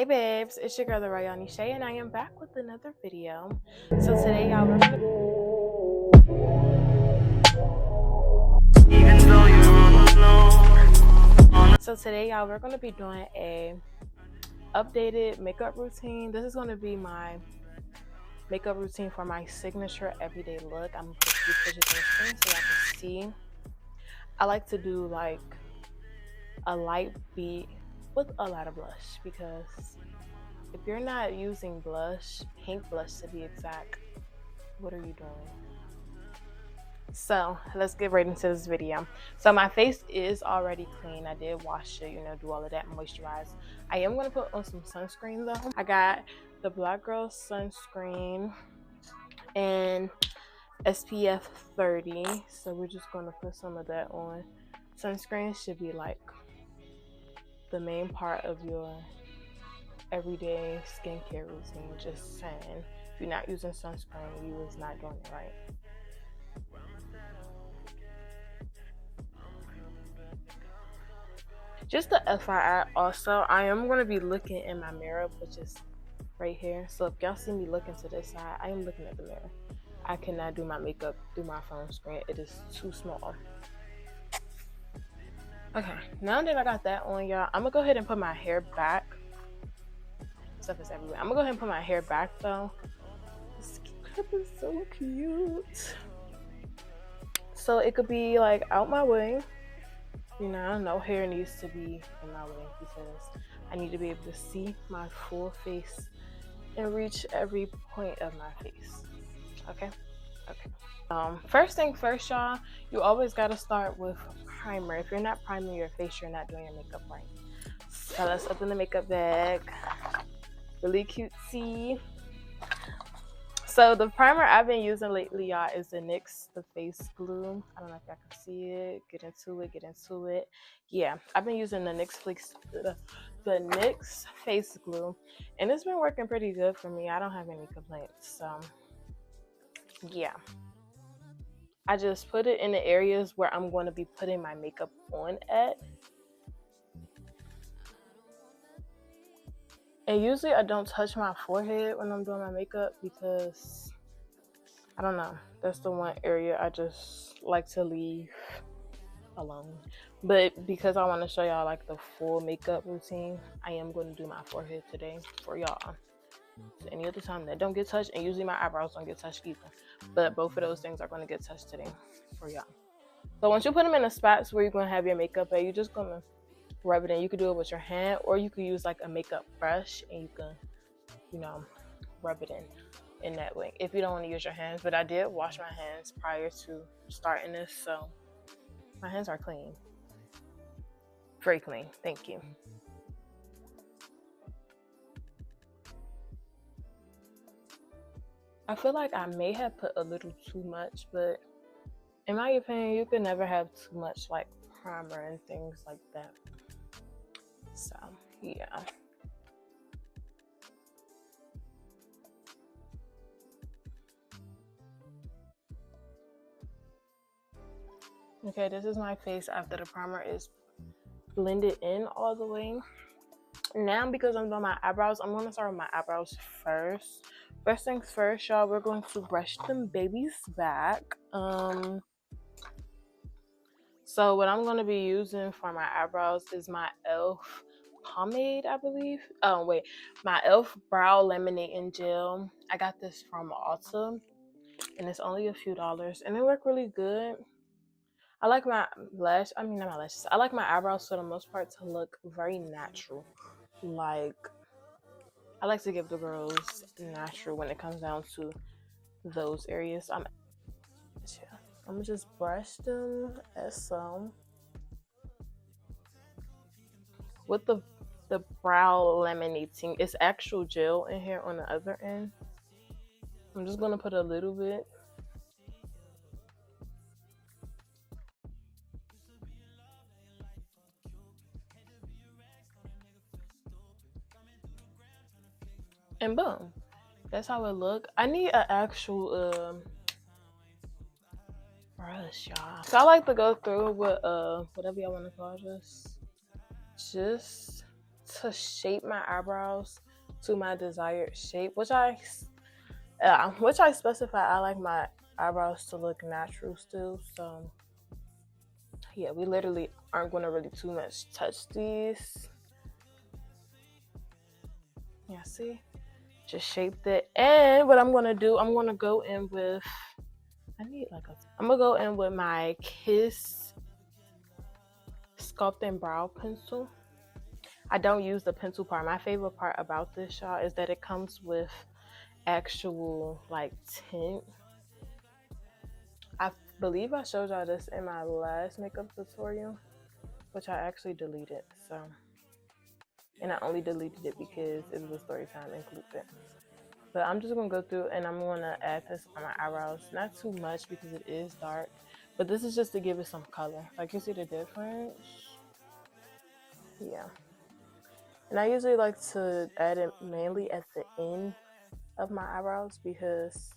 Hey babes, it's your girl the YANI Shay, and I am back with another video. So today y'all we're gonna be doing a updated makeup routine. This is gonna be my makeup routine for my signature everyday look. I'm gonna put a few pictures on the screen so y'all can see. I like to do like a light beat with a lot of blush, because if you're not using blush, pink blush to be exact, what are you doing? So let's get right into this video. So my face is already clean. I did wash it, do all of that, moisturize. I am going to put on some sunscreen though. I got the Black Girl sunscreen and SPF 30. So we're just going to put some of that on. Sunscreen should be like the main part of your everyday skincare routine. Just saying, if you're not using sunscreen, you is not doing it right. Just the FYI also, I am going to be looking in my mirror, which is right here. So if y'all see me looking to this side, I am looking at the mirror. I cannot do my makeup through my phone screen. It is too small. Okay, now that I got that on, y'all, I'm going to go ahead and put my hair back. Stuff is everywhere. I'm going to go ahead and put my hair back though. This clip is so cute. So it could be like out my way. No hair needs to be in my way, because I need to be able to see my full face and reach every point of my face. Okay. First thing first, y'all, you always got to start with primer. If you're not priming your face, you're not doing your makeup right. So let's open the makeup bag. Really cutesy. So the primer I've been using lately, y'all, is the NYX The Face Glue. I don't know if y'all can see it. Get into it. Yeah, I've been using the NYX Face Glue, and it's been working pretty good for me. I don't have any complaints. So yeah, I just put it in the areas where I'm going to be putting my makeup on at. And usually I don't touch my forehead when I'm doing my makeup, because I don't know, that's the one area I just like to leave alone. But because I want to show y'all like the full makeup routine, I am going to do my forehead today for y'all. So any other time that don't get touched, and usually my eyebrows don't get touched either, but both of those things are going to get touched today for y'all. So once you put them in the spots where you're going to have your makeup at, you're just going to rub it in. You could do it with your hand, or you could use like a makeup brush and you can, rub it in that way if you don't want to use your hands. But I did wash my hands prior to starting this, so my hands are clean. Very clean. Thank you. I feel like I may have put a little too much, but in my opinion, you could never have too much like primer and things like that. So yeah. Okay, this is my face after the primer is blended in all the way. Now, because I'm doing my eyebrows, I'm going to start with my eyebrows first. First things first, y'all, we're going to brush them babies back. So what I'm going to be using for my eyebrows is my e.l.f. pomade, I believe. Oh, wait. My e.l.f. brow laminating gel. I got this from Ulta, and it's only a few dollars, and it worked really good. I like my I like my eyebrows for the most part to look very natural. Like, I like to give the girls natural when it comes down to those areas. I'm gonna just brush them as so. With the brow laminating, it's actual gel in here on the other end. I'm just gonna put a little bit. And boom, that's how it look. I need an actual brush, y'all. So I like to go through with whatever y'all want to call this. Just to shape my eyebrows to my desired shape, which I specify. I like my eyebrows to look natural still, so yeah, we literally aren't going to really too much touch these. Yeah, see, just shaped it. And what I'm going to do, I'm going to go in with, I'm going to go in with my Kiss Sculpting Brow Pencil. I don't use the pencil part. My favorite part about this, y'all, is that it comes with actual like tint. I believe I showed y'all this in my last makeup tutorial, which I actually deleted. So, and I only deleted it because it was a story time included. But I'm just gonna go through and I'm gonna add this on my eyebrows. Not too much because it is dark, but this is just to give it some color. Like, you see the difference? Yeah. And I usually like to add it mainly at the end of my eyebrows because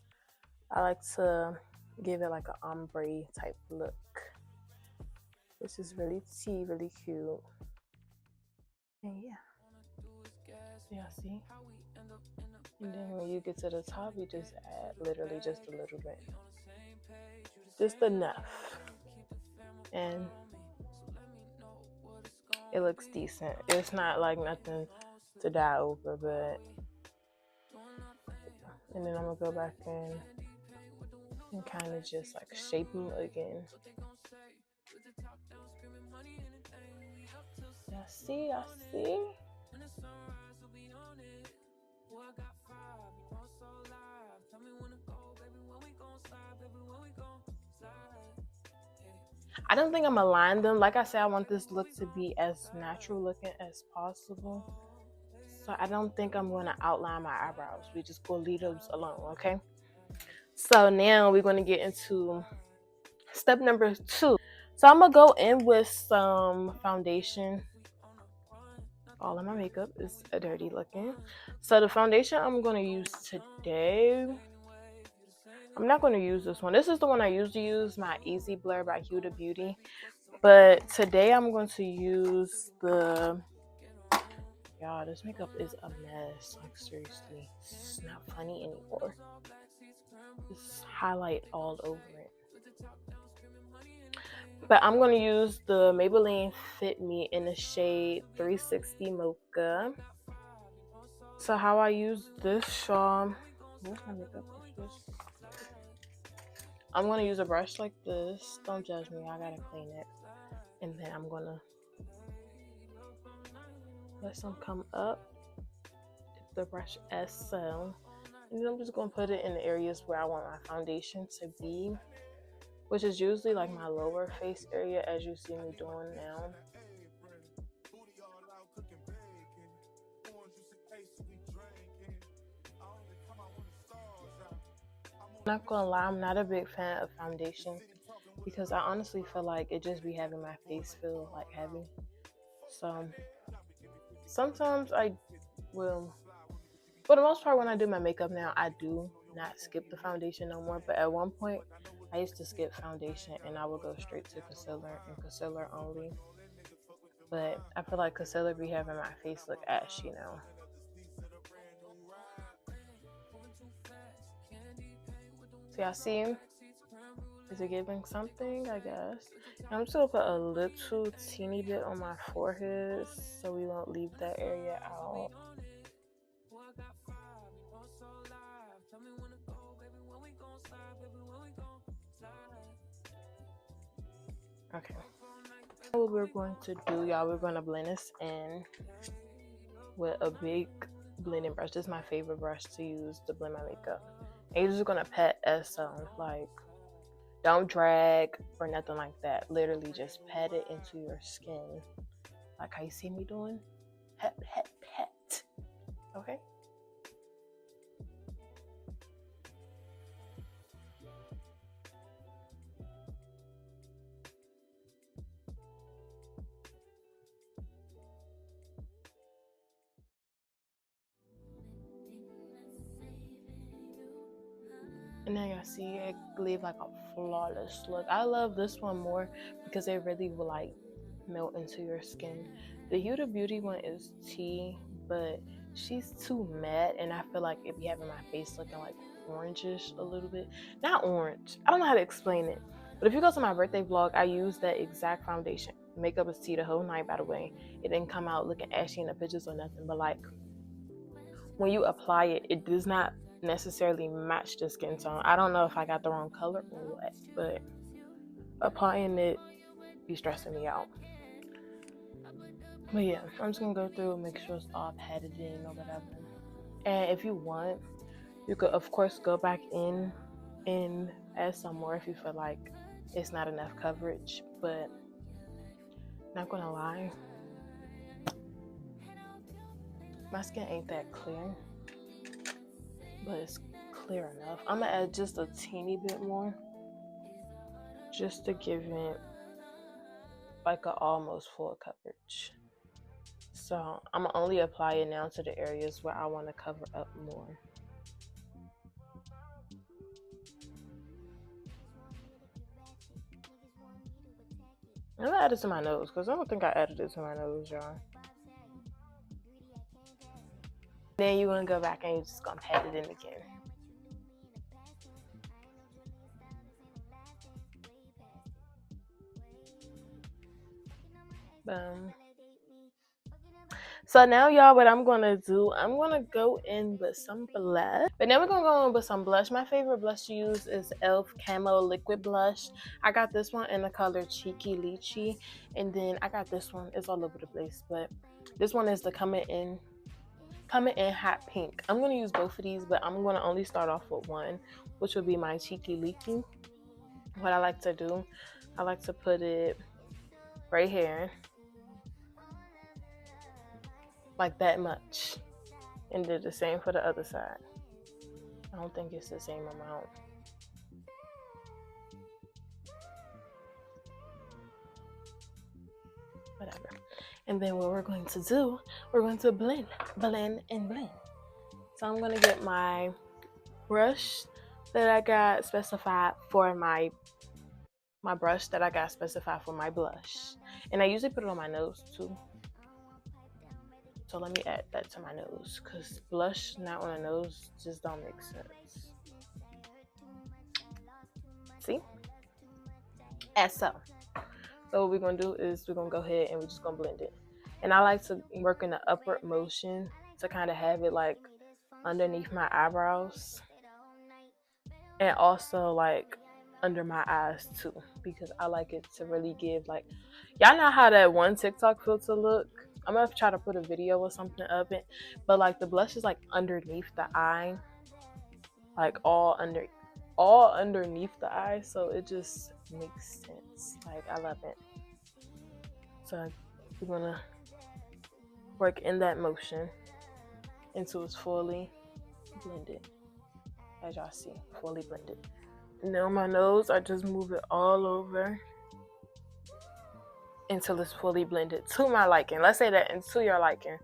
I like to give it like an ombre type look, which is really tea, really cute. And yeah, see? And then when you get to the top, you just add literally just a little bit, just enough, and it looks decent. It's not like nothing to die over, but and then I'm gonna go back in and kind of just like shape them again. I see. I don't think I'm gonna line them. Like I said, I want this look to be as natural looking as possible. So I don't think I'm gonna outline my eyebrows. We just gonna leave those alone, okay? So now we're gonna get into step number 2. So I'm gonna go in with some foundation. All of my makeup is dirty looking. So the foundation I'm gonna use today, I'm not gonna use this one. This is the one I usually use, my Easy Blur by Huda Beauty. But today I'm going to use the, y'all, this makeup is a mess. Like, seriously, it's not funny anymore. Just highlight all over it. But I'm going to use the Maybelline Fit Me in the shade 360 Mocha. So how I use this, y'all, where's my makeup brushes? I'm going to use a brush like this. Don't judge me, I gotta clean it. And then I'm going to let some come up the brush as so. And then I'm just going to put it in the areas where I want my foundation to be, which is usually like my lower face area, as you see me doing now. I'm not gonna lie, I'm not a big fan of foundation because I honestly feel like it just be having my face feel like heavy. So sometimes I will, for the most part, when I do my makeup now, I do not skip the foundation no more. But at one point, I used to skip foundation and I would go straight to concealer and concealer only. But I feel like concealer be having my face look ashy now. So y'all see? Is it giving something? I guess. I'm just gonna put a little teeny bit on my forehead so we won't leave that area out. Okay. What we're going to do, y'all, we're going to blend this in with a big blending brush. This is my favorite brush to use to blend my makeup. And you're just going to pat as like, don't drag or nothing like that. Literally just pat it into your skin. Like how you see me doing. Pat, pat, pat. Okay? And then y'all see it leave like a flawless look. I love this one more because it really will like melt into your skin. The Huda Beauty one is tea, but she's too matte, and I feel like it be having my face looking like orangish a little bit. Not orange. I don't know how to explain it. But if you go to my birthday vlog, I used that exact foundation. Makeup is tea the whole night, by the way. It didn't come out looking ashy in the pictures or nothing, but like when you apply it, it does not necessarily match the skin tone. I don't know if I got the wrong color or what, but applying it be stressing me out. But yeah, I'm just gonna go through and make sure it's all patted in or whatever. And if you want, you could of course go back in and add some more if you feel like it's not enough coverage. But not gonna lie, my skin ain't that clear, but it's clear enough. I'm gonna add just a teeny bit more, just to give it like a almost full coverage. So I'm gonna only apply it now to the areas where I want to cover up more. I'm gonna add it to my nose because I don't think I added it to my nose, y'all. Then you're gonna go back and you're just gonna pat it in again. Boom. So now, y'all, what I'm gonna do, I'm gonna go in with some blush. But now we're gonna go in with some blush. My favorite blush to use is e.l.f. Camo Liquid Blush. I got this one in the color Cheeky Lychee, and then I got this one. It's all over the place, but this one is the Coming in Hot Pink. I'm gonna use both of these, but I'm gonna only start off with one, which would be my Cheeky Lychee. What I like to do, I like to put it right here, like that much, and do the same for the other side. I don't think it's the same amount. Whatever. And then what we're going to do, we're going to blend. So I'm gonna get my brush that I got specified for my brush that I got specified for my blush, and I usually put it on my nose too. So let me add that to my nose, because blush not on the nose just don't make sense. See? As so. So what we're gonna do is we're gonna go ahead and we're just gonna blend it. And I like to work in the upward motion to kind of have it like underneath my eyebrows, and also like under my eyes too, because I like it to really give like, y'all know how that one TikTok filter look? I'm gonna try to put a video or something of it, but like the blush is like underneath the eye, like all underneath the eye, so it just makes sense. Like, I love it. So we're gonna work in that motion until it's fully blended. As y'all see, fully blended. Now on my nose, I just move it all over until it's fully blended to my liking. Let's say that, and to your liking.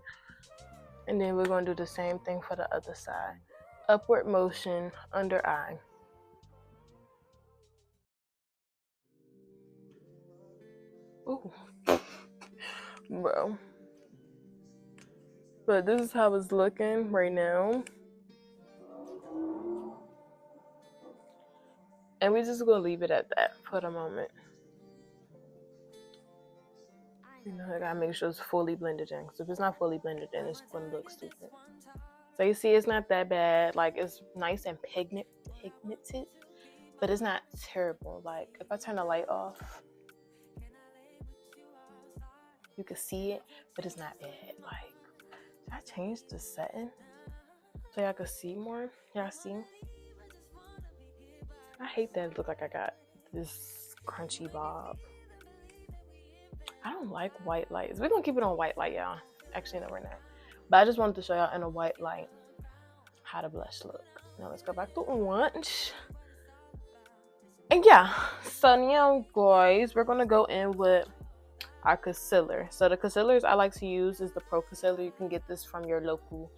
And then we're gonna do the same thing for the other side. Upward motion, under eye. Ooh. Bro. But this is how it's looking right now. And we're just gonna leave it at that for the moment. You know, I gotta make sure it's fully blended in, because if it's not fully blended in, it's gonna look stupid. So you see, it's not that bad. Like, it's nice and pigmented, but it's not terrible. Like, if I turn the light off, you can see it, but it's not bad. Like, did I change the setting so y'all can see more? Y'all see? I hate that it look like I got this crunchy bob. I don't like white lights. We're gonna keep it on white light, y'all. Actually, no, we're not. But I just wanted to show y'all in a white light how the blush look. Now let's go back to orange. And yeah, so now guys, we're gonna go in with our concealer. So the concealers I like to use is the Pro Concealer. You can get this from your local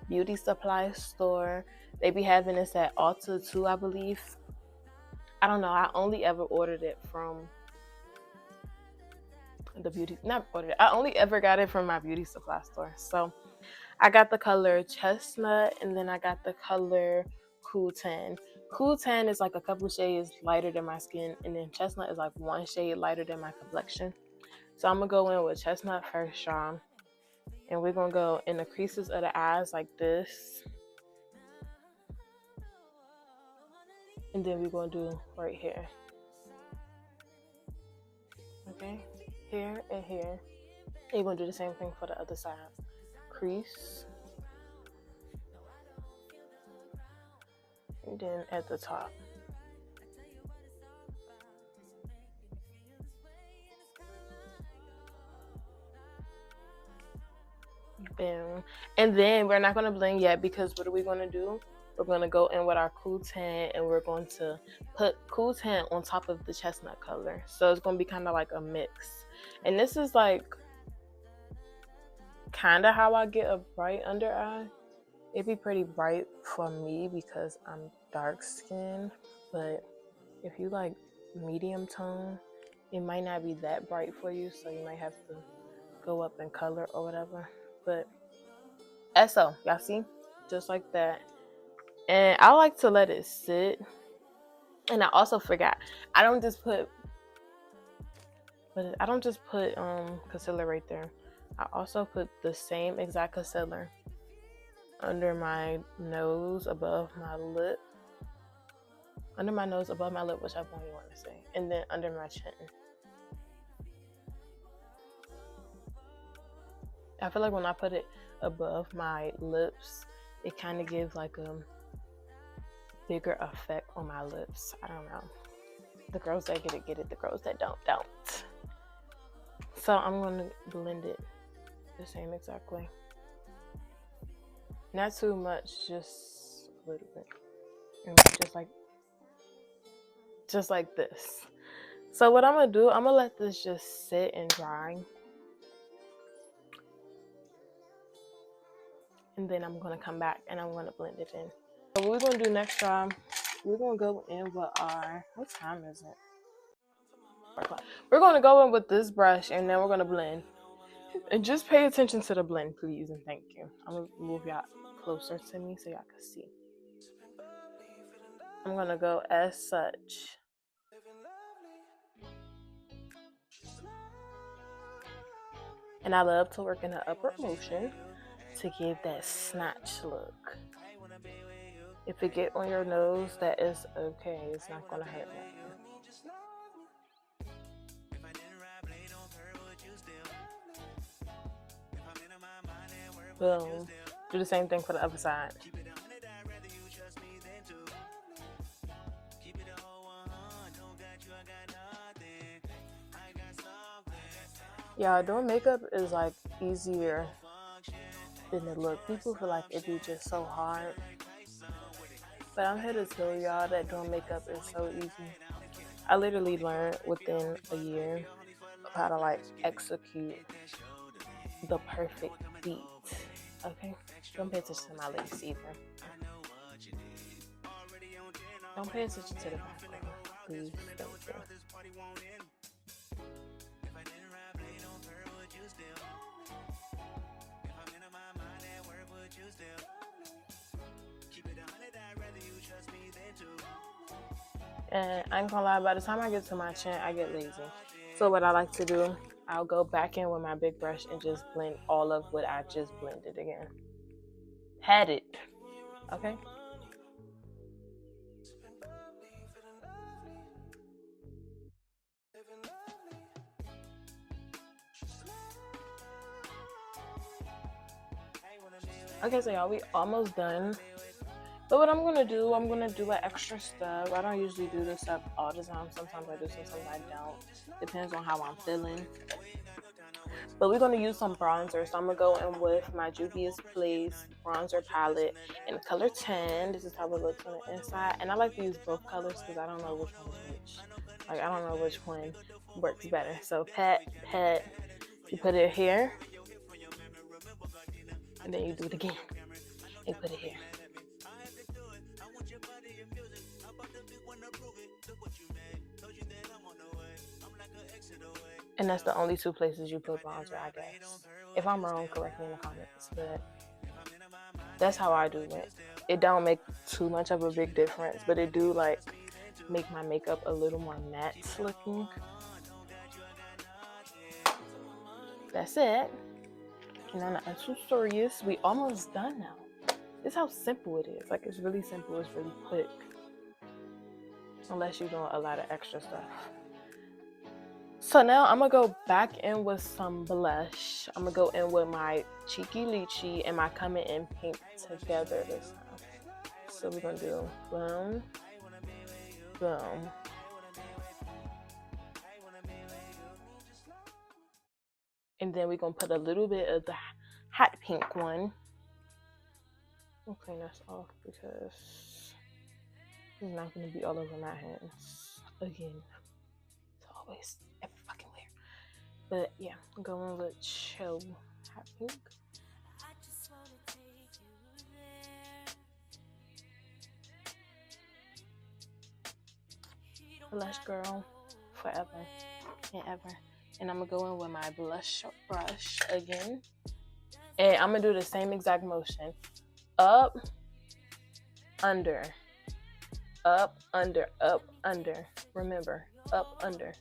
beauty supply store. They be having this at Ulta too, I believe. I don't know, I only ever ordered it from the beauty, not ordered it. I only ever got it from my beauty supply store. So I got the color chestnut, and then I got the color cool tan. Cool tan is like a couple shades lighter than my skin, and then chestnut is like one shade lighter than my complexion. So I'm gonna go in with chestnut first, y'all. And we're gonna go in the creases of the eyes like this. And then we're gonna do right here. Okay, here and here. And you're gonna do the same thing for the other side. Crease. And then at the top. Boom. And then we're not going to blend yet, because what are we going to do? We're going to go in with our cool tan, and we're going to put cool tan on top of the chestnut color. So it's going to be kind of like a mix. And this is like kind of how I get a bright under eye. It'd be pretty bright for me because I'm dark skinned, but if you like medium tone, it might not be that bright for you, so you might have to go up in color or whatever. But so y'all see, just like that. And I like to let it sit. And I also forgot, I don't just put concealer right there. I also put the same exact concealer under my nose above my lip, whichever one you want to say, and then under my chin. I feel like when I put it above my lips, it kind of gives like a bigger effect on my lips. I don't know. The girls that get it. The girls that don't. So I'm going to blend it the same exact way. Not too much, just a little bit. And just like this. So what I'm going to do, I'm going to let this just sit and dry. And then I'm going to come back and I'm going to blend it in. So what we're going to do next time, we're going to go in with our, what time is it? We're going to go in with this brush, and then we're going to blend. And just pay attention to the blend, please, and thank you. I'm going to move y'all closer to me so y'all can see. I'm going to go as such. And I love to work in an upward motion to give that snatch look. If it get on your nose, that is okay. It's not going to hurt nothing. Boom. Do the same thing for the other side. Yeah, doing makeup is like easier than it look. People feel like it be just so hard. But I'm here to tell y'all that doing makeup is so easy. I literally learned within a year of how to like execute the perfect beat. Okay? Don't pay attention to my lips either. Don't pay attention to the background, please. Thank you. And I ain't gonna lie, by the time I get to my chin, I get lazy. So what I like to do, I'll go back in with my big brush and just blend all of what I just blended again. Had it. Okay? Okay, so y'all, we almost done. So what I'm gonna do an extra step. I don't usually do this step all the time. Sometimes I do, sometimes I don't. Depends on how I'm feeling. But we're gonna use some bronzer. So I'm gonna go in with my Juvias Place bronzer palette in color 10. This is how it looks on the inside. And I like to use both colors because I don't know which one is which. Like, I don't know which one works better. So pat, you put it here. And then you do it again. And put it here. And that's the only two places you put bronzer, I guess. If I'm wrong, correct me in the comments. But that's how I do it. It don't make too much of a big difference, but it do like make my makeup a little more matte looking. That's it. And then the accessories, we almost done now. This is how simple it is. Like, it's really simple. It's really quick. Unless you're doing a lot of extra stuff. So now I'm going to go back in with some blush. I'm going to go in with my Cheeky Lychee and my Comin in Pink together this time. So we're going to do boom, boom. And then we're going to put a little bit of the hot pink one. I'll clean this off because it's not going to be all over my hands again. It's always every fucking wear. But yeah, I'm going with chill hot pink. Blush girl forever and ever. And I'm going to go in with my blush brush again. And I'm going to do the same exact motion. Up, under, up, under, up, under. Remember, up, under.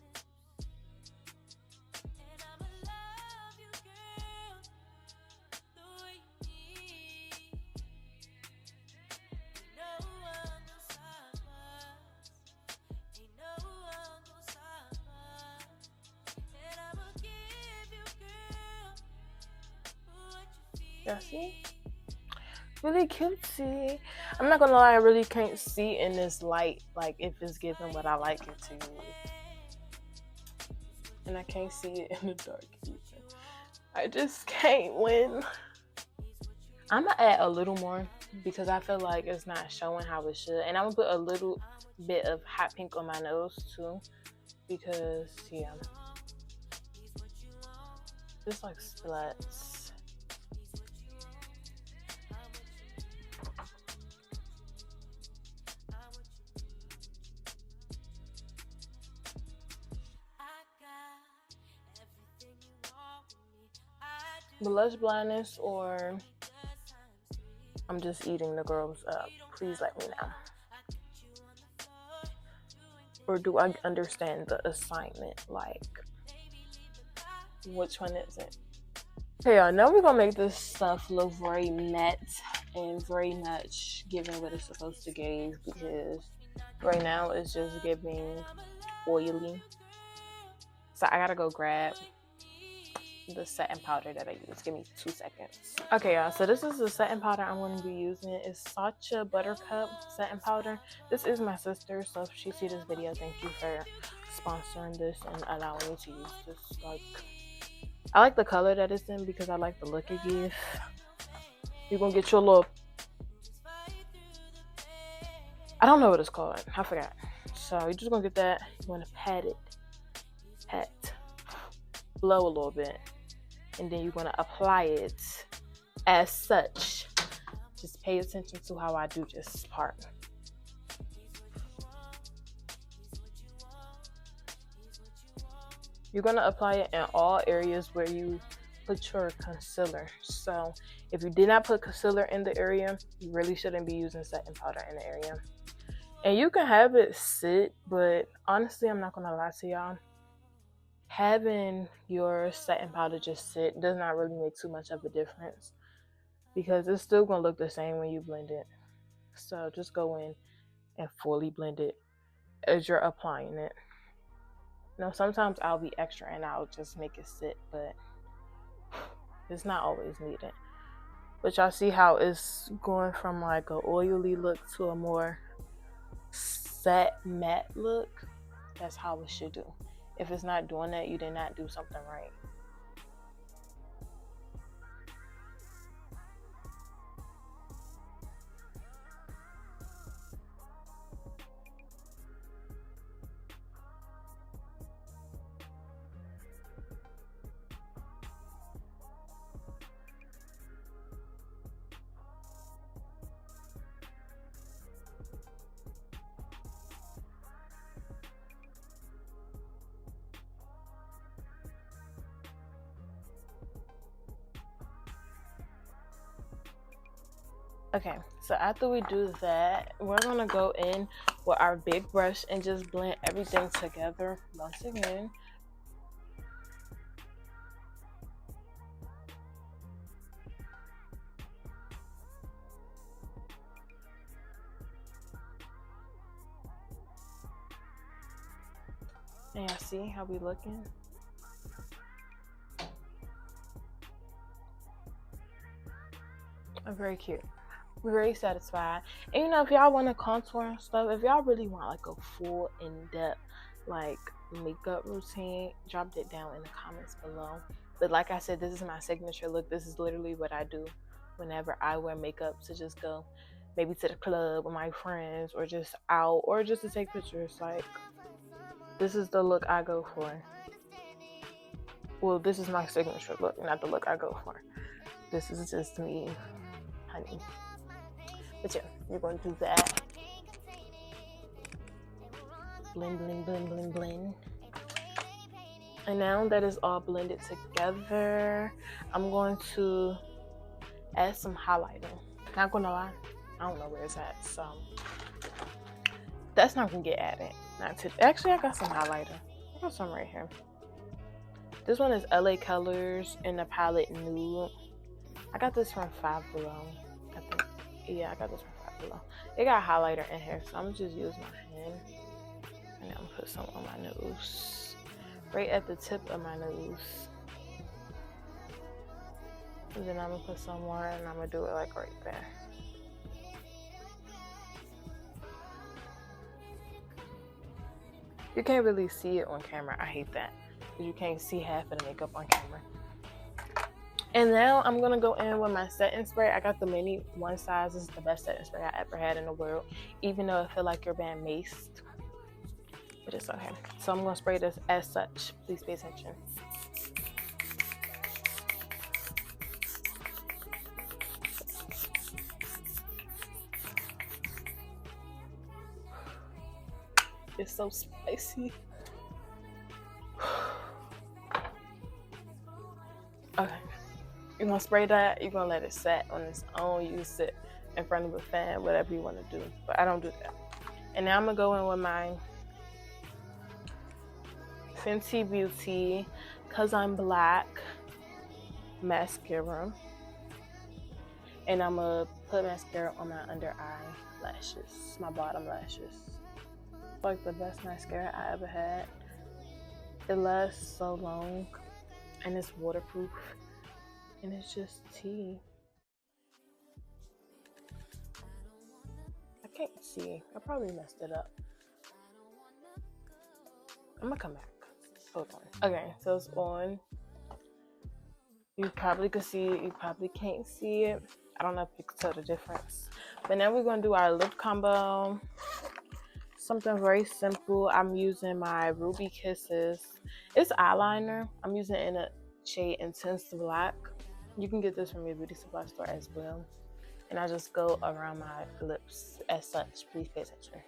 Y'all see? Really cutesy. I'm not gonna lie, I really can't see in this light, like if it's giving what I like it to. And I can't see it in the dark either. I just can't win. I'm gonna add a little more because I feel like it's not showing how it should. And I'm gonna put a little bit of hot pink on my nose too. Because yeah. Just like splats. Blush blindness, or I'm just eating the girls up. Please let me know. Or do I understand the assignment? Like, which one is it? Okay, y'all, now we're gonna make this stuff look very matte and very much giving what it's supposed to give, because right now it's just giving oily. So I gotta go grab the setting powder that I use. Give me 2 seconds. Okay, y'all, so this is the setting powder I'm going to be using. It's Sacha Buttercup setting powder. This is my sister, so if she sees this video, thank you for sponsoring this and allowing me to use this. Like, I like the color that it's in because I like the look it gives. You're gonna get your little, I don't know what it's called, I forgot. So you're just gonna get that. You want to pat it, blow a little bit, and then you're going to apply it as such. Just pay attention to how I do this part. You're going to apply it in all areas where you put your concealer. So if you did not put concealer in the area, you really shouldn't be using setting powder in the area. And you can have it sit, but honestly, I'm not going to lie to y'all. Having your setting powder just sit does not really make too much of a difference, because it's still going to look the same when you blend it. So just go in and fully blend it as you're applying it. Now, sometimes I'll be extra and I'll just make it sit, but it's not always needed. But y'all see how it's going from like an oily look to a more set matte look? That's how it should do. If it's not doing that, you did not do something right. Okay, so after we do that, we're gonna go in with our big brush and just blend everything together once again. And y'all see how we looking? I'm very cute. We're very satisfied. And you know, if y'all want to contour and stuff, if y'all really want like a full in-depth like makeup routine, drop it down in the comments below. But like I said, this is my signature look. This is literally what I do whenever I wear makeup to just go maybe to the club with my friends or just out or just to take pictures. Like, this is the look I go for. Well, this is my signature look, not the look I go for. This is just me, honey. But yeah, you're going to do that. Blend, blend, blend, blend, blend. And now that is all blended together, I'm going to add some highlighter. Not gonna lie, I don't know where it's at, so that's not gonna get added. Not to. Actually, I got some highlighter. I got some right here. This one is LA Colors in the palette Nude. I got this from Five Below. I think. Yeah, I got this from Five Below. It got highlighter in here, so I'm gonna just use my hand. And I'm gonna put some on my nose. Right at the tip of my nose. And then I'm gonna put some more and I'm gonna do it like right there. You can't really see it on camera. I hate that. Because you can't see half of the makeup on camera. And now I'm gonna go in with my setting spray. I got the mini one size. This is the best setting spray I ever had in the world. Even though I feel like you're being maced. But it's okay. So I'm gonna spray this as such. Please pay attention. It's so spicy. Okay. You're gonna spray that, you're gonna let it set on its own. You can sit in front of a fan, whatever you wanna do. But I don't do that. And now I'm gonna go in with my Fenty Beauty Cause I'm Black mascara. And I'm gonna put mascara on my under eye lashes, my bottom lashes. It's like the best mascara I ever had. It lasts so long and it's waterproof and it's just tea. I can't see. I probably messed it up. I'm gonna come back. Hold on. Okay, so it's on. You probably could see it. You probably can't see it. I don't know if you can tell the difference. But now we're gonna do our lip combo. Something very simple. I'm using my Ruby Kisses. It's eyeliner. I'm using it in a shade Intense Black. You can get this from your beauty supply store as well. And I just go around my lips as such. Please pay attention.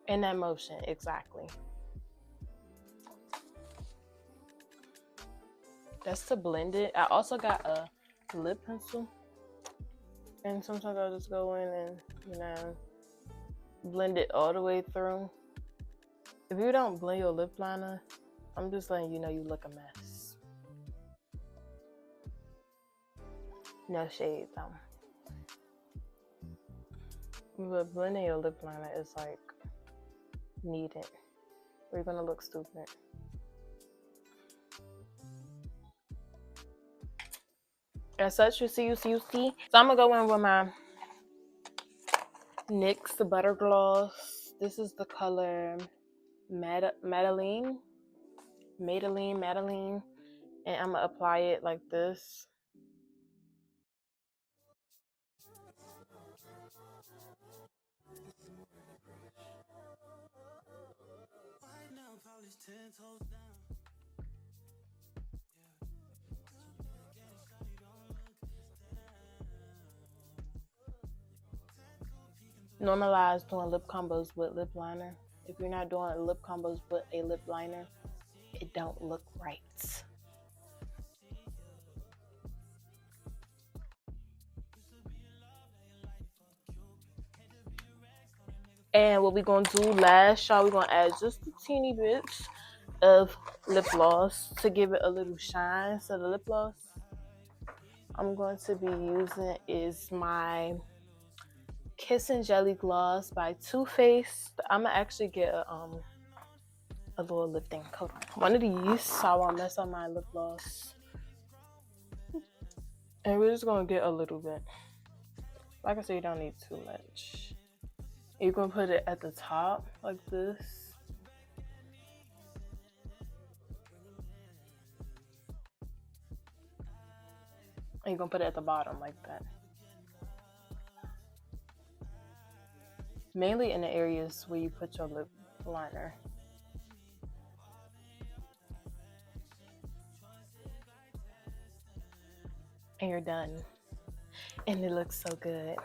In that motion, exactly. That's to blend it. I also got a lip pencil. And sometimes I'll just go in and, you know, blend it all the way through. If you don't blend your lip liner, I'm just letting you know you look a mess. No shade though. But blending your lip liner is like needed. Or you're gonna look stupid. As such, you see. So I'm gonna go in with my NYX Butter Gloss. This is the color Maybelliene. And I'm gonna apply it like this. Normalize doing lip combos with lip liner. If you're not doing lip combos with a lip liner, it don't look right. And what we're gonna do last, y'all, we're gonna add just a teeny bit of lip gloss to give it a little shine. So the lip gloss I'm going to be using is my Kiss and Jelly Gloss by Too Faced. I'm gonna actually get a little lip thing. Hold on. One of these, so I won't mess up my lip gloss. And we're just gonna get a little bit. Like I said, you don't need too much. You're gonna put it at the top like this. And you're gonna put it at the bottom like that. Mainly in the areas where you put your lip liner. And you're done. And it looks so good.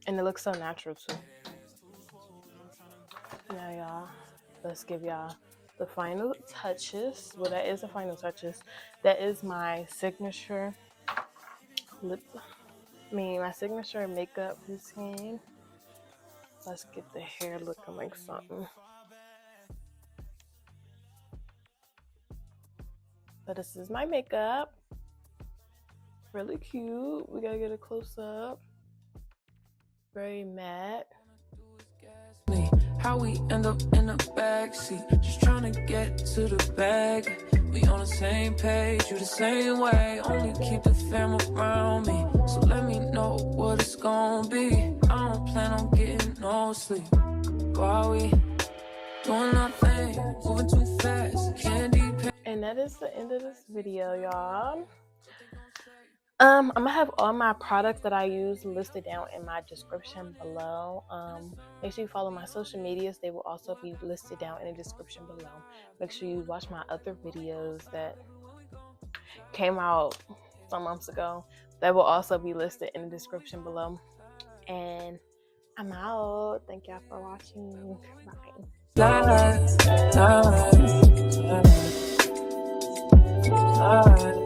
And it looks so natural too. Now y'all, let's give y'all the final touches. Well, that is the final touches. That is my signature my signature makeup routine. Let's get the hair looking like something. But this is my makeup. Really cute. We gotta get a close up. Very matte. How we end up in the backseat, just trying to get to the bag. We on the same page, you the same way. Only keep the fam around me, so let me know what it's gonna be. I don't plan on getting no sleep while we doing nothing, moving too fast. Candy. And that is the end of this video, y'all. I'm gonna have all my products that I use listed down in my description below. Make sure you follow my social medias. They will also be listed down in the description below. Make sure you watch my other videos that came out some months ago. That will also be listed in the description below. And I'm out. Thank y'all for watching. Bye.